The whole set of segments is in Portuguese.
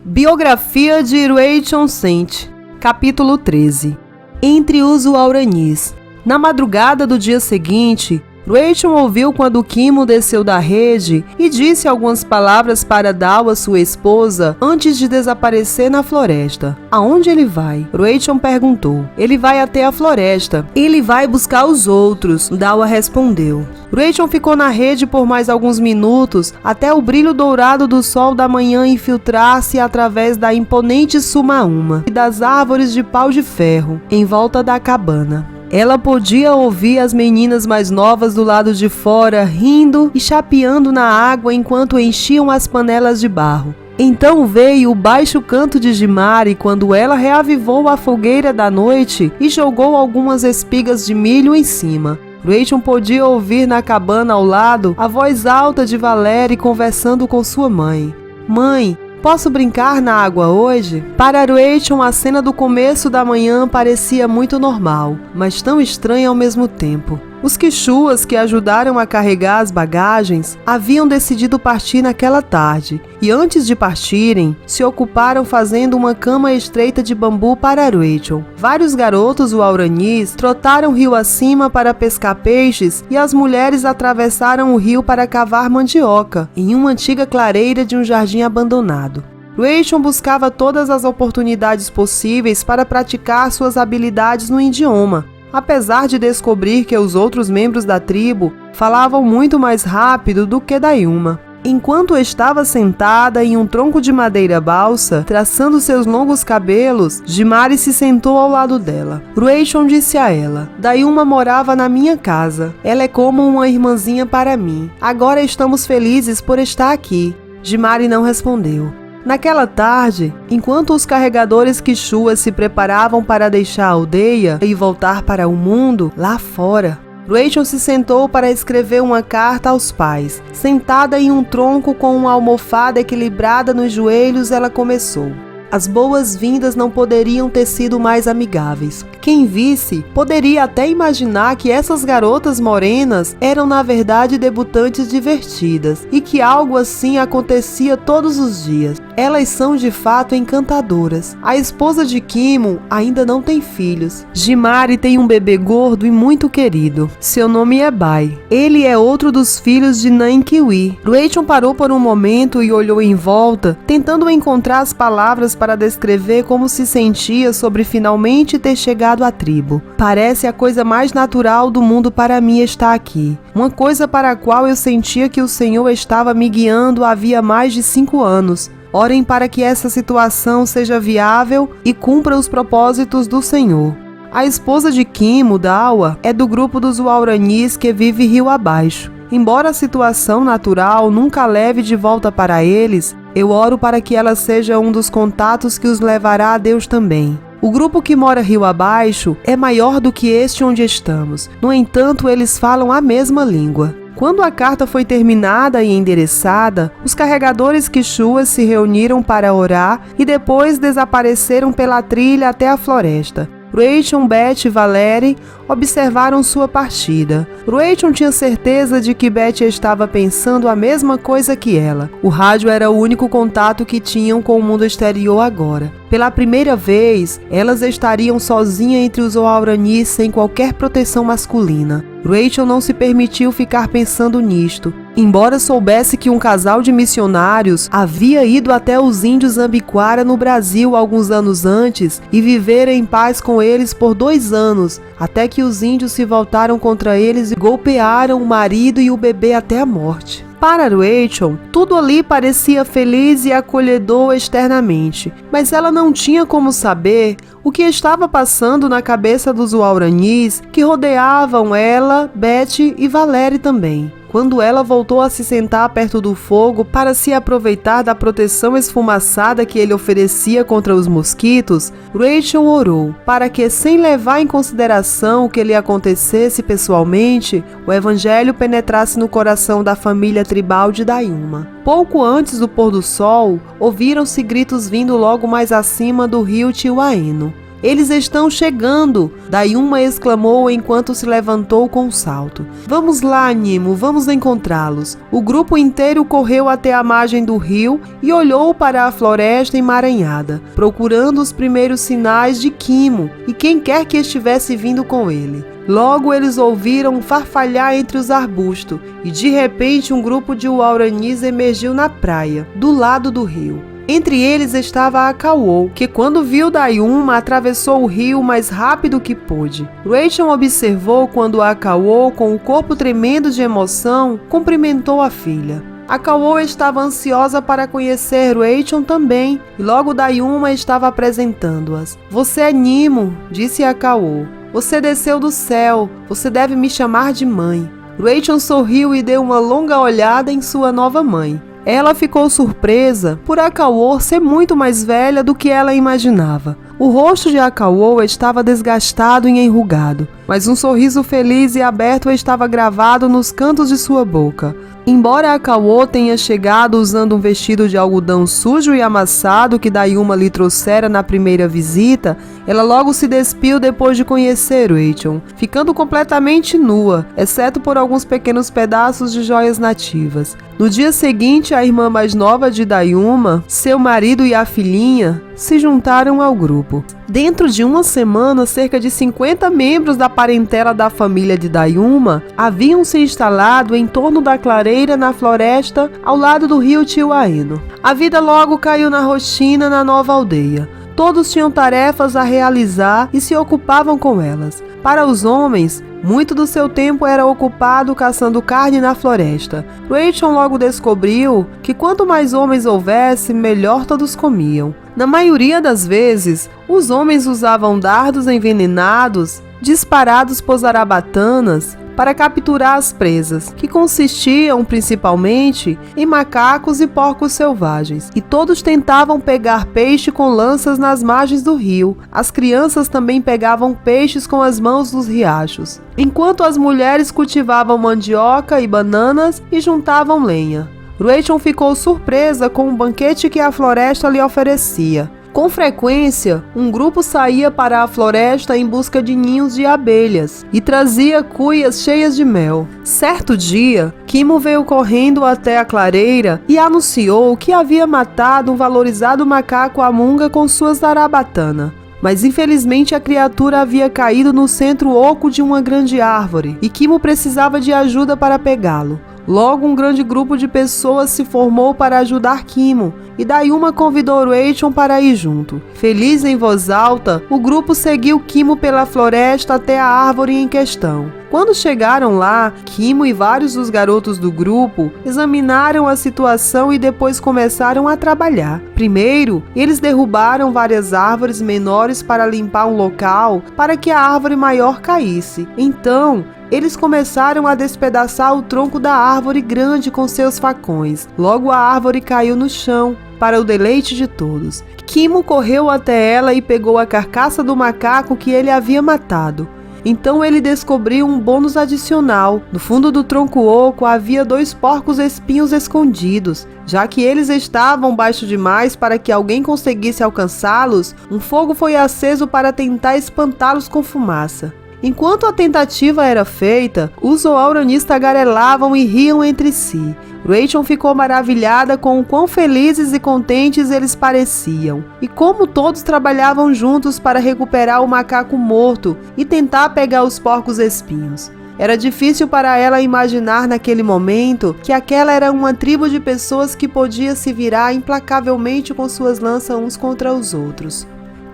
Biografia de Rachel Sent, capítulo 13. Entre os Uauranis. Na madrugada do dia seguinte, Rachel ouviu quando Kimo desceu da rede e disse algumas palavras para Dawa, sua esposa, antes de desaparecer na floresta. Aonde ele vai? Rachel perguntou. Ele vai até a floresta. Ele vai buscar os outros, Dawa respondeu. Rachel ficou na rede por mais alguns minutos até o brilho dourado do sol da manhã infiltrar-se através da imponente Sumaúma e das árvores de pau de ferro em volta da cabana. Ela podia ouvir as meninas mais novas do lado de fora rindo e chapeando na água enquanto enchiam as panelas de barro. Então veio o baixo canto de Jimari quando ela reavivou a fogueira da noite e jogou algumas espigas de milho em cima. Rachel podia ouvir na cabana ao lado a voz alta de Valérie conversando com sua mãe. Mãe, posso brincar na água hoje? Para Rachel, a cena do começo da manhã parecia muito normal, mas tão estranha ao mesmo tempo. Os quichuas que ajudaram a carregar as bagagens haviam decidido partir naquela tarde e antes de partirem, se ocuparam fazendo uma cama estreita de bambu para Rachel. Vários garotos uauranis trotaram rio acima para pescar peixes e as mulheres atravessaram o rio para cavar mandioca em uma antiga clareira de um jardim abandonado. Rachel buscava todas as oportunidades possíveis para praticar suas habilidades no idioma, apesar de descobrir que os outros membros da tribo falavam muito mais rápido do que Dayuma. Enquanto estava sentada em um tronco de madeira balsa, traçando seus longos cabelos, Jimari se sentou ao lado dela. Rachel disse a ela: Dayuma morava na minha casa. Ela é como uma irmãzinha para mim. Agora estamos felizes por estar aqui. Jimari não respondeu. Naquela tarde, enquanto os carregadores quichuas se preparavam para deixar a aldeia e voltar para o mundo lá fora, Rachel se sentou para escrever uma carta aos pais. Sentada em um tronco com uma almofada equilibrada nos joelhos, ela começou. As boas-vindas não poderiam ter sido mais amigáveis. Quem visse, poderia até imaginar que essas garotas morenas eram na verdade debutantes divertidas e que algo assim acontecia todos os dias. Elas são de fato encantadoras. A esposa de Kimo ainda não tem filhos. Jimari tem um bebê gordo e muito querido. Seu nome é Bai. Ele é outro dos filhos de Nankiwi. Rachel parou por um momento e olhou em volta, tentando encontrar as palavras para descrever como se sentia sobre finalmente ter chegado à tribo. Parece a coisa mais natural do mundo para mim estar aqui. Uma coisa para a qual eu sentia que o Senhor estava me guiando havia mais de 5 anos. Orem para que essa situação seja viável e cumpra os propósitos do Senhor. A esposa de Kimo, Dawa, é do grupo dos Uauranis que vive rio abaixo. Embora a situação natural nunca leve de volta para eles, eu oro para que ela seja um dos contatos que os levará a Deus também. O grupo que mora rio abaixo é maior do que este onde estamos. No entanto, eles falam a mesma língua. Quando a carta foi terminada e endereçada, os carregadores quichuas se reuniram para orar e depois desapareceram pela trilha até a floresta. Rachel, Beth e Valérie observaram sua partida. Rachel tinha certeza de que Beth estava pensando a mesma coisa que ela. O rádio era o único contato que tinham com o mundo exterior agora. Pela primeira vez, elas estariam sozinhas entre os Uauranis sem qualquer proteção masculina. Rachel não se permitiu ficar pensando nisto. Embora soubesse que um casal de missionários havia ido até os índios Ambiquara no Brasil alguns anos antes e vivera em paz com eles por 2 anos, até que os índios se voltaram contra eles e golpearam o marido e o bebê até a morte. Para Rachel, tudo ali parecia feliz e acolhedor externamente, mas ela não tinha como saber o que estava passando na cabeça dos Uauranis que rodeavam ela, Beth e Valérie também. Quando ela voltou a se sentar perto do fogo para se aproveitar da proteção esfumaçada que ele oferecia contra os mosquitos, Rachel orou para que, sem levar em consideração o que lhe acontecesse pessoalmente, o evangelho penetrasse no coração da família tribal de Dayuma. Pouco antes do pôr do sol, ouviram-se gritos vindo logo mais acima do rio Tiwaeno. Eles estão chegando! Dayuma exclamou enquanto se levantou com um salto. Vamos lá, Nimo, vamos encontrá-los. O grupo inteiro correu até a margem do rio e olhou para a floresta emaranhada, procurando os primeiros sinais de Kimo e quem quer que estivesse vindo com ele. Logo eles ouviram farfalhar entre os arbustos e de repente um grupo de Wauranis emergiu na praia, do lado do rio. Entre eles estava Akauô, que quando viu Dayuma atravessou o rio mais rápido que pôde. Rachel observou quando Akauô, com o corpo tremendo de emoção, cumprimentou a filha. Akauô estava ansiosa para conhecer Rachel também, e logo Dayuma estava apresentando-as. Você é Nimo, disse Akauô. Você desceu do céu, você deve me chamar de mãe. Rachel sorriu e deu uma longa olhada em sua nova mãe. Ela ficou surpresa por Akauô ser muito mais velha do que ela imaginava. O rosto de Akauô estava desgastado e enrugado, mas um sorriso feliz e aberto estava gravado nos cantos de sua boca. Embora Akauô tenha chegado usando um vestido de algodão sujo e amassado que Dayuma lhe trouxera na primeira visita, ela logo se despiu depois de conhecer Rachel, ficando completamente nua, exceto por alguns pequenos pedaços de joias nativas. No dia seguinte, a irmã mais nova de Dayuma, seu marido e a filhinha se juntaram ao grupo. Dentro de uma semana, cerca de 50 membros da parentela da família de Dayuma haviam se instalado em torno da clareira na floresta ao lado do rio Tiwaeno. A vida logo caiu na rotina na nova aldeia. Todos tinham tarefas a realizar e se ocupavam com elas. Para os homens, muito do seu tempo era ocupado caçando carne na floresta. Rachel logo descobriu que quanto mais homens houvesse, melhor todos comiam. Na maioria das vezes, os homens usavam dardos envenenados disparados por zarabatanas para capturar as presas, que consistiam principalmente em macacos e porcos selvagens, e todos tentavam pegar peixe com lanças nas margens do rio. As crianças também pegavam peixes com as mãos nos riachos, enquanto as mulheres cultivavam mandioca e bananas e juntavam lenha. Rachel ficou surpresa com o banquete que a floresta lhe oferecia. Com frequência, um grupo saía para a floresta em busca de ninhos de abelhas e trazia cuias cheias de mel. Certo dia, Kimo veio correndo até a clareira e anunciou que havia matado um valorizado macaco amunga com sua zarabatana. Mas infelizmente a criatura havia caído no centro oco de uma grande árvore e Kimo precisava de ajuda para pegá-lo. Logo, um grande grupo de pessoas se formou para ajudar Kimo, e Dayuma convidou Rachel para ir junto. Feliz em voz alta, o grupo seguiu Kimo pela floresta até a árvore em questão. Quando chegaram lá, Kimo e vários dos garotos do grupo examinaram a situação e depois começaram a trabalhar. Primeiro, eles derrubaram várias árvores menores para limpar um local para que a árvore maior caísse. Então, eles começaram a despedaçar o tronco da árvore grande com seus facões. Logo a árvore caiu no chão, para o deleite de todos. Kimo correu até ela e pegou a carcaça do macaco que ele havia matado. Então ele descobriu um bônus adicional. No fundo do tronco oco havia 2 porcos espinhos escondidos. Já que eles estavam baixo demais para que alguém conseguisse alcançá-los, um fogo foi aceso para tentar espantá-los com fumaça. Enquanto a tentativa era feita, os Wauranis tagarelavam e riam entre si. Rachel ficou maravilhada com o quão felizes e contentes eles pareciam, e como todos trabalhavam juntos para recuperar o macaco morto e tentar pegar os porcos espinhos. Era difícil para ela imaginar naquele momento que aquela era uma tribo de pessoas que podia se virar implacavelmente com suas lanças uns contra os outros.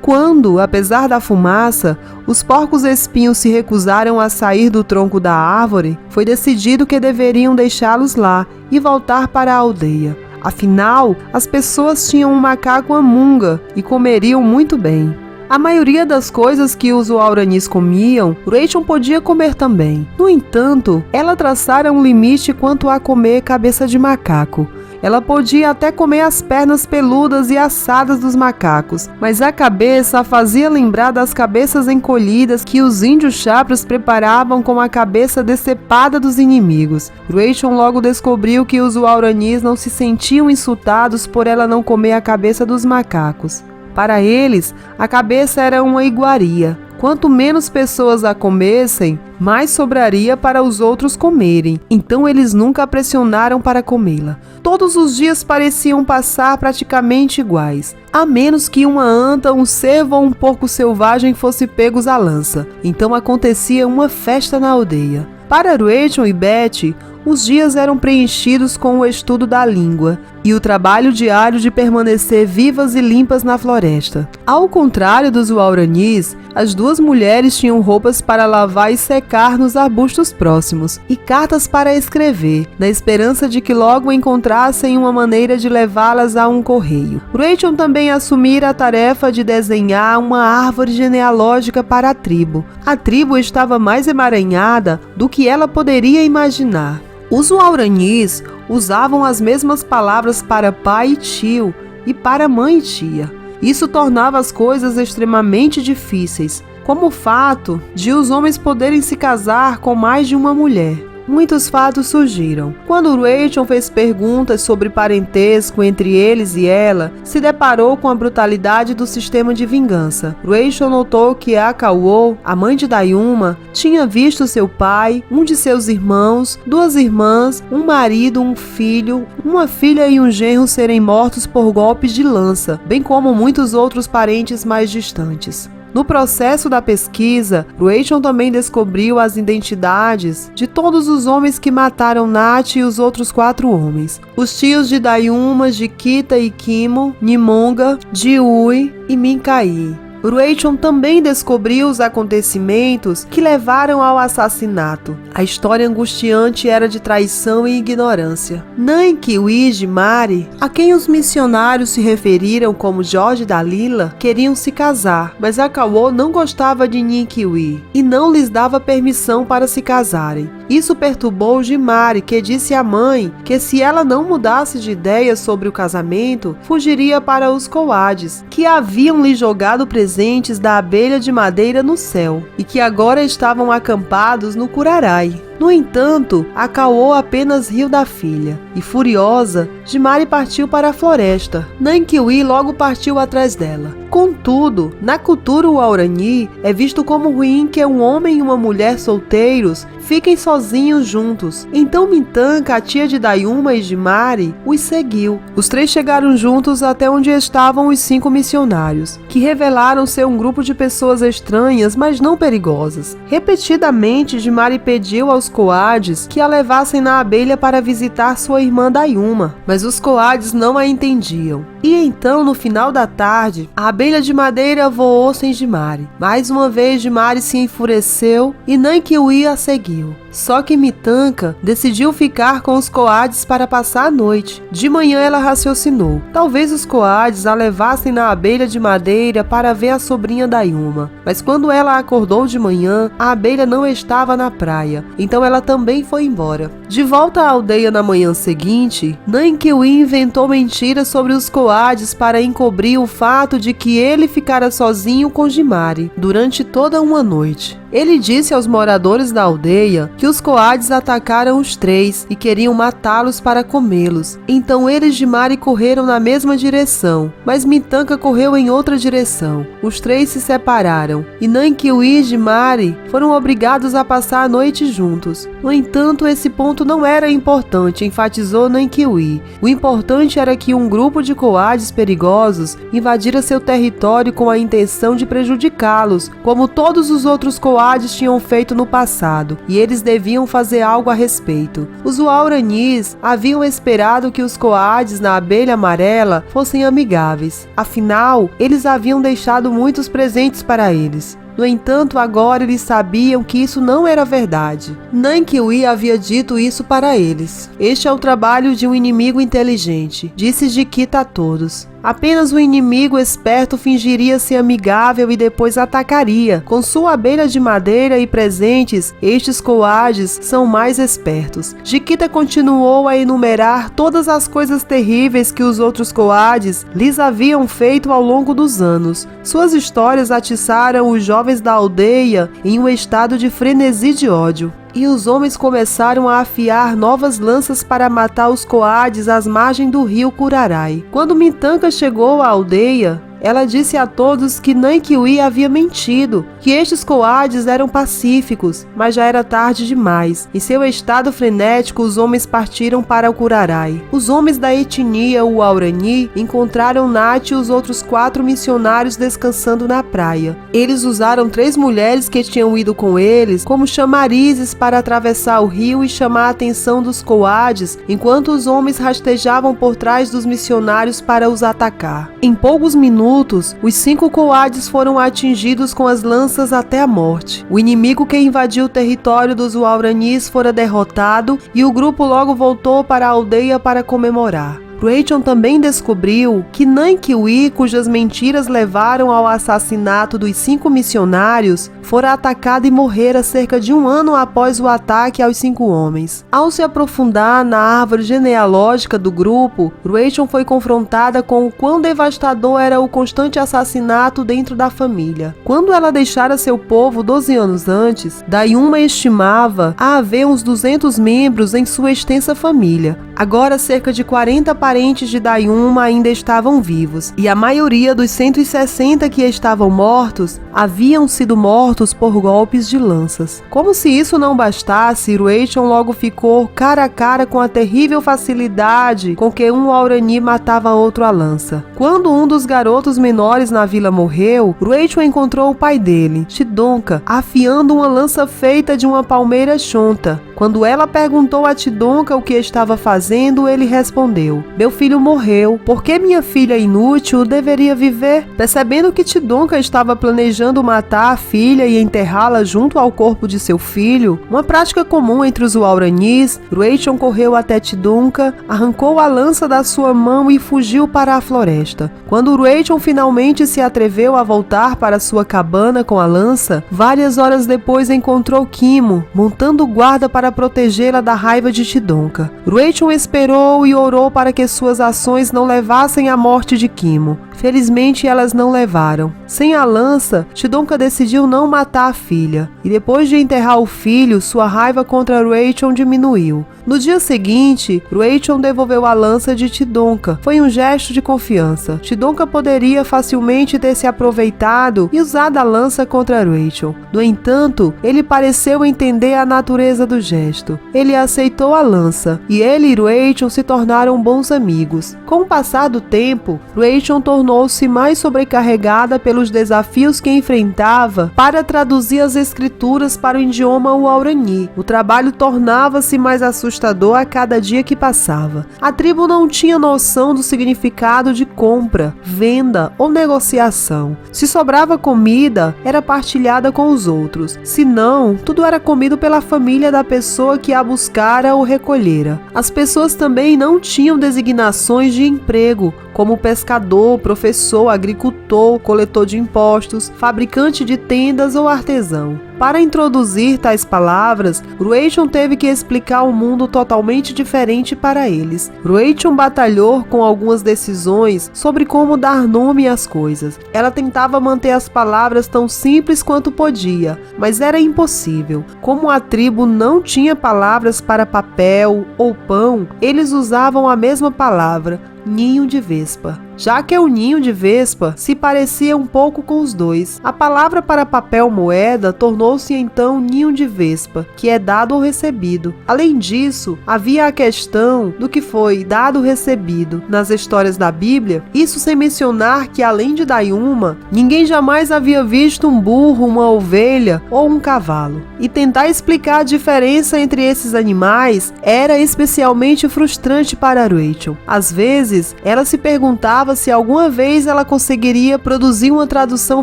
Quando, apesar da fumaça, os porcos espinhos se recusaram a sair do tronco da árvore, foi decidido que deveriam deixá-los lá e voltar para a aldeia. Afinal, as pessoas tinham um macaco amunga e comeriam muito bem. A maioria das coisas que os Wauranis comiam, Rachel podia comer também. No entanto, ela traçara um limite quanto a comer cabeça de macaco. Ela podia até comer as pernas peludas e assadas dos macacos, mas a cabeça a fazia lembrar das cabeças encolhidas que os índios chapras preparavam com a cabeça decepada dos inimigos. Rachel logo descobriu que os Wauranis não se sentiam insultados por ela não comer a cabeça dos macacos. Para eles, a cabeça era uma iguaria. Quanto menos pessoas a comessem, mais sobraria para os outros comerem. Então eles nunca a pressionaram para comê-la. Todos os dias pareciam passar praticamente iguais, a menos que uma anta, um cervo ou um porco selvagem fosse pegos à lança. Então acontecia uma festa na aldeia. Para Rachel e Betty, os dias eram preenchidos com o estudo da língua e o trabalho diário de permanecer vivas e limpas na floresta. Ao contrário dos Wauranis, as duas mulheres tinham roupas para lavar e secar nos arbustos próximos e cartas para escrever, na esperança de que logo encontrassem uma maneira de levá-las a um correio. Rachel também assumira a tarefa de desenhar uma árvore genealógica para a tribo. A tribo estava mais emaranhada do que ela poderia imaginar. Os Wauranis usavam as mesmas palavras para pai e tio e para mãe e tia. Isso tornava as coisas extremamente difíceis, como o fato de os homens poderem se casar com mais de uma mulher. Muitos fatos surgiram. Quando Rachel fez perguntas sobre parentesco entre eles e ela, se deparou com a brutalidade do sistema de vingança. Rachel notou que Akauo, a mãe de Dayuma, tinha visto seu pai, um de seus irmãos, duas irmãs, um marido, um filho, uma filha e um genro serem mortos por golpes de lança, bem como muitos outros parentes mais distantes. No processo da pesquisa, Rachel também descobriu as identidades de todos os homens que mataram Nat e os outros 4 homens. Os tios de Dayuma, Jikita e Kimo, Nimonga, Jiui e Minkai. Rachel também descobriu os acontecimentos que levaram ao assassinato. A história angustiante era de traição e ignorância. Nanki e Jimari, a quem os missionários se referiram como Jorge e Dalila, queriam se casar, mas Akauo não gostava de Ninkiwi e não lhes dava permissão para se casarem. Isso perturbou Jimari, que disse à mãe que se ela não mudasse de ideia sobre o casamento, fugiria para os coades, que haviam lhe jogado presentes da abelha de madeira no céu e que agora estavam acampados no Curarai. No entanto, Akauo apenas riu da filha e, furiosa, Jimari partiu para a floresta. Nankiwi logo partiu atrás dela. Contudo, na cultura Waurani, é visto como ruim que um homem e uma mulher solteiros fiquem sozinhos juntos. Então Mintanka, a tia de Dayuma e Jimari, os seguiu. Os 3 chegaram juntos até onde estavam os 5 missionários, que revelaram ser um grupo de pessoas estranhas, mas não perigosas. Repetidamente, Jimari pediu aos coades que a levassem na abelha para visitar sua irmã Dayuma, mas os coades não a entendiam. E então, no final da tarde, a abelha de madeira voou sem Jimari. Mais uma vez, Jimari se enfureceu e Nankiwi a seguiu. Só que Mintanka decidiu ficar com os coades para passar a noite. De manhã ela raciocinou. Talvez os coades a levassem na abelha de madeira para ver a sobrinha Dayuma. Mas quando ela acordou de manhã, a abelha não estava na praia. Então ela também foi embora. De volta à aldeia na manhã seguinte, Nankiwi inventou mentiras sobre os coades para encobrir o fato de que ele ficara sozinho com Jimari durante toda uma noite. Ele disse aos moradores da aldeia que os coades atacaram os 3 e queriam matá-los para comê-los. Então eles e Jimari correram na mesma direção, mas Mintanka correu em outra direção. Os 3 se separaram e Nankiwi e Jimari foram obrigados a passar a noite juntos. No entanto, esse ponto não era importante, enfatizou Nankiwi. O importante era que um grupo de coades perigosos invadira seu território com a intenção de prejudicá-los, como todos os outros coades tinham feito no passado, e eles deviam fazer algo a respeito. Os Wauranis haviam esperado que os coades na abelha amarela fossem amigáveis. Afinal, eles haviam deixado muitos presentes para eles. No entanto, agora eles sabiam que isso não era verdade. Nankiwi havia dito isso para eles. Este é o trabalho de um inimigo inteligente, disse Jikita a todos. Apenas o inimigo esperto fingiria ser amigável e depois atacaria. Com sua abelha de madeira e presentes, estes coades são mais espertos. Jikita continuou a enumerar todas as coisas terríveis que os outros coades lhes haviam feito ao longo dos anos. Suas histórias atiçaram os jovens da aldeia em um estado de frenesi de ódio. E os homens começaram a afiar novas lanças para matar os coades às margens do rio Curarai. Quando Mintanka chegou à aldeia, ela disse a todos que Nankiwi havia mentido, que estes coades eram pacíficos, mas já era tarde demais. Em seu estado frenético, os homens partiram para o Curaray. Os homens da etnia Huaurani encontraram Nath e os outros 4 missionários descansando na praia. Eles usaram 3 mulheres que tinham ido com eles como chamarizes para atravessar o rio e chamar a atenção dos coades, enquanto os homens rastejavam por trás dos missionários para os atacar. Em poucos minutos, os 5 coades foram atingidos com as lanças até a morte. O inimigo que invadiu o território dos Huauranis fora derrotado e o grupo logo voltou para a aldeia para comemorar. Ruechon também descobriu que Nankiwi, cujas mentiras levaram ao assassinato dos 5 missionários, fora atacada e morrera cerca de 1 ano após o ataque aos 5 homens. Ao se aprofundar na árvore genealógica do grupo, Ruechon foi confrontada com o quão devastador era o constante assassinato dentro da família. Quando ela deixara seu povo 12 anos antes, Dayuma estimava haver uns 200 membros em sua extensa família. Agora, cerca de 40 parentes de Dayuma ainda estavam vivos, e a maioria dos 160 que estavam mortos haviam sido mortos por golpes de lanças. Como se isso não bastasse, Ruechon logo ficou cara a cara com a terrível facilidade com que um Huaurani matava outro à lança. Quando um dos garotos menores na vila morreu, Ruechon encontrou o pai dele, Tidonka, afiando uma lança feita de uma palmeira chonta. Quando ela perguntou a Tidonka o que estava fazendo, ele respondeu: "Meu filho morreu. Por que minha filha inútil deveria viver?" Percebendo que Tidonka estava planejando matar a filha e enterrá-la junto ao corpo de seu filho, uma prática comum entre os Huauranis, Ruechon correu até Tidonka, arrancou a lança da sua mão e fugiu para a floresta. Quando Ruechon finalmente se atreveu a voltar para sua cabana com a lança, várias horas depois encontrou Kimo, montando guarda para protegê-la da raiva de Tidonka. Ruechon esperou e orou para que suas ações não levassem à morte de Kimo. Felizmente, elas não levaram. Sem a lança, Tidonka decidiu não matar a filha, e depois de enterrar o filho, sua raiva contra Ruechon diminuiu. No dia seguinte, Ruechon devolveu a lança de Tidonka. Foi um gesto de confiança. Tidonka poderia facilmente ter se aproveitado e usado a lança contra Ruechon. No entanto, ele pareceu entender a natureza do gesto. Ele aceitou a lança, e ele e Ruechon se tornaram bons amigos. Com o passar do tempo, Ruechon tornou-se mais sobrecarregada pelos desafios que enfrentava para traduzir as escrituras para o idioma Huaurani. O trabalho tornava-se mais assustador a cada dia que passava. A tribo não tinha noção do significado de compra, venda ou negociação. Se sobrava comida, era partilhada com os outros. Se não, tudo era comido pela família da pessoa que a buscara ou recolhera. As pessoas também não tinham designações de emprego, como pescador, professor, agricultor, coletor de impostos, fabricante de tendas ou artesão. Para introduzir tais palavras, Ruechon teve que explicar um mundo totalmente diferente para eles. Ruechon batalhou com algumas decisões sobre como dar nome às coisas. Ela tentava manter as palavras tão simples quanto podia, mas era impossível. Como a tribo não tinha palavras para papel ou pão, eles usavam a mesma palavra, ninho de vespa. Já que o ninho de vespa se parecia um pouco com os dois. A palavra para papel moeda tornou-se então ninho de vespa, que é dado ou recebido. Além disso, havia a questão do que foi dado ou recebido nas histórias da Bíblia, isso sem mencionar que além de Dayuma, ninguém jamais havia visto um burro, uma ovelha ou um cavalo. E tentar explicar a diferença entre esses animais era especialmente frustrante para Ruechon. Às vezes, ela se perguntava se alguma vez ela conseguiria produzir uma tradução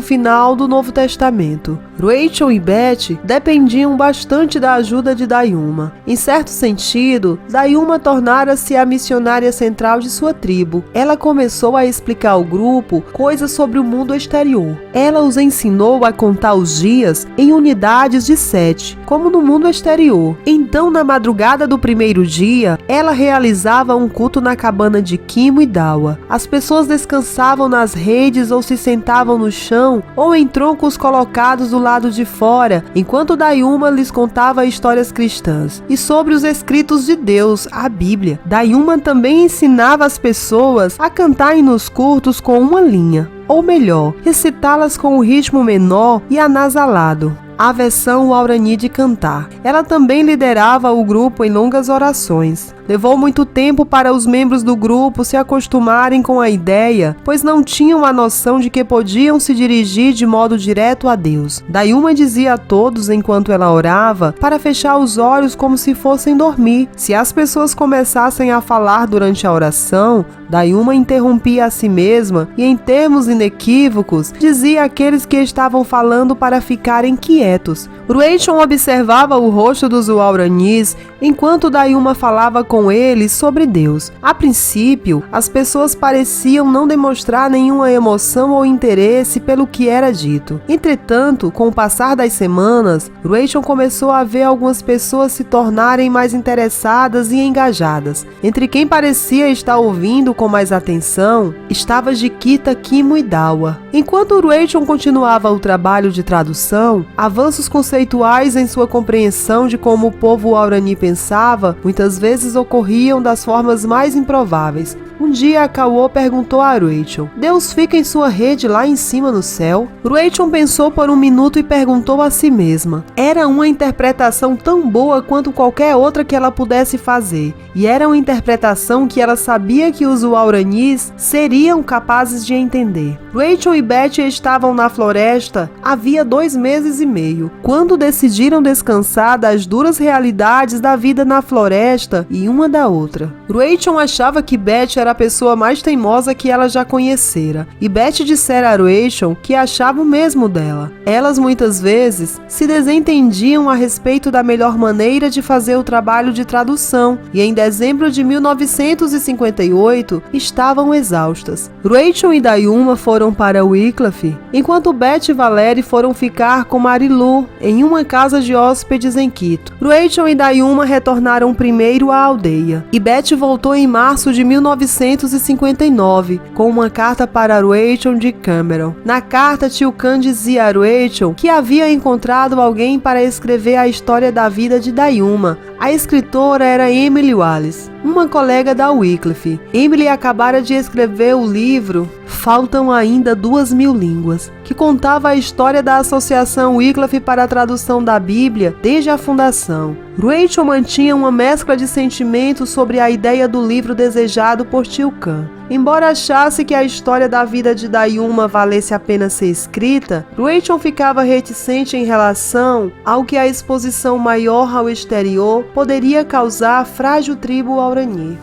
final do Novo Testamento. Ruechon e Beth dependiam bastante da ajuda de Dayuma. Em certo sentido, Dayuma tornara-se a missionária central de sua tribo. Ela começou a explicar ao grupo coisas sobre o mundo exterior. Ela os ensinou a contar os dias em unidades de 7, como no mundo exterior. Então, na madrugada do primeiro dia, ela realizava um culto na cabana de Kimo e Dawa. As pessoas descansavam nas redes ou se sentavam no chão ou em troncos colocados do lado de fora fora, enquanto Dayuma lhes contava histórias cristãs e sobre os escritos de Deus, a Bíblia. Dayuma também ensinava as pessoas a cantarem nos cultos com uma linha, ou melhor, recitá-las com um ritmo menor e anasalado, a versão Guarani de cantar. Ela também liderava o grupo em longas orações. Levou muito tempo para os membros do grupo se acostumarem com a ideia, pois não tinham a noção de que podiam se dirigir de modo direto a Deus. Dayuma dizia a todos enquanto ela orava para fechar os olhos como se fossem dormir. Se as pessoas começassem a falar durante a oração, Dayuma interrompia a si mesma e, em termos inequívocos, dizia àqueles que estavam falando para ficarem quietos. Ruechon observava o rosto dos Guaranis enquanto Dayuma falava com eles sobre Deus. A princípio, as pessoas pareciam não demonstrar nenhuma emoção ou interesse pelo que era dito. Entretanto, com o passar das semanas, Ruechon começou a ver algumas pessoas se tornarem mais interessadas e engajadas. Entre quem parecia estar ouvindo com mais atenção, estava Jiquita, Kimo e Dawa. Enquanto Ruechon continuava o trabalho de tradução, avanços conceituais em sua compreensão de como o povo Guarani pensava, muitas vezes ocorriam das formas mais improváveis. Um dia, Akauô perguntou a Ruechon: Deus fica em sua rede lá em cima no céu? Ruechon pensou por um minuto e perguntou a si mesma. Era uma interpretação tão boa quanto qualquer outra que ela pudesse fazer, e era uma interpretação que ela sabia que os Guaranis seriam capazes de entender. Ruechon e Betty estavam na floresta havia 2 meses e meio, quando decidiram descansar das duras realidades da vida na floresta e uma da outra. Ruechon achava que Betty era a pessoa mais teimosa que ela já conhecera, e Betty dissera a Ruechon que achava o mesmo dela. Elas muitas vezes se desentendiam a respeito da melhor maneira de fazer o trabalho de tradução, e em dezembro de 1958 estavam exaustas. Ruechon e Dayuma foram para Wycliffe, enquanto Betty e Valerie foram ficar com Marilu em uma casa de hóspedes em Quito. Ruechon e Dayuma retornaram primeiro à aldeia, e Betty voltou em março de 1959 com uma carta para Ruechon de Cameron. Na carta, Tio Khan dizia a Ruechon que havia encontrado alguém para escrever a história da vida de Dayuma. A escritora era Emily Wallace, uma colega da Wycliffe. Emily acabara de escrever o livro Faltam Ainda 2.000 Línguas, que contava a história da Associação Wycliffe para a tradução da Bíblia desde a fundação. Ruechon mantinha uma mescla de sentimentos sobre a ideia do livro desejado por Tio Khan. Embora achasse que a história da vida de Dayuma valesse a pena ser escrita, Ruechon ficava reticente em relação ao que a exposição maior ao exterior poderia causar à frágil tribo Guarani.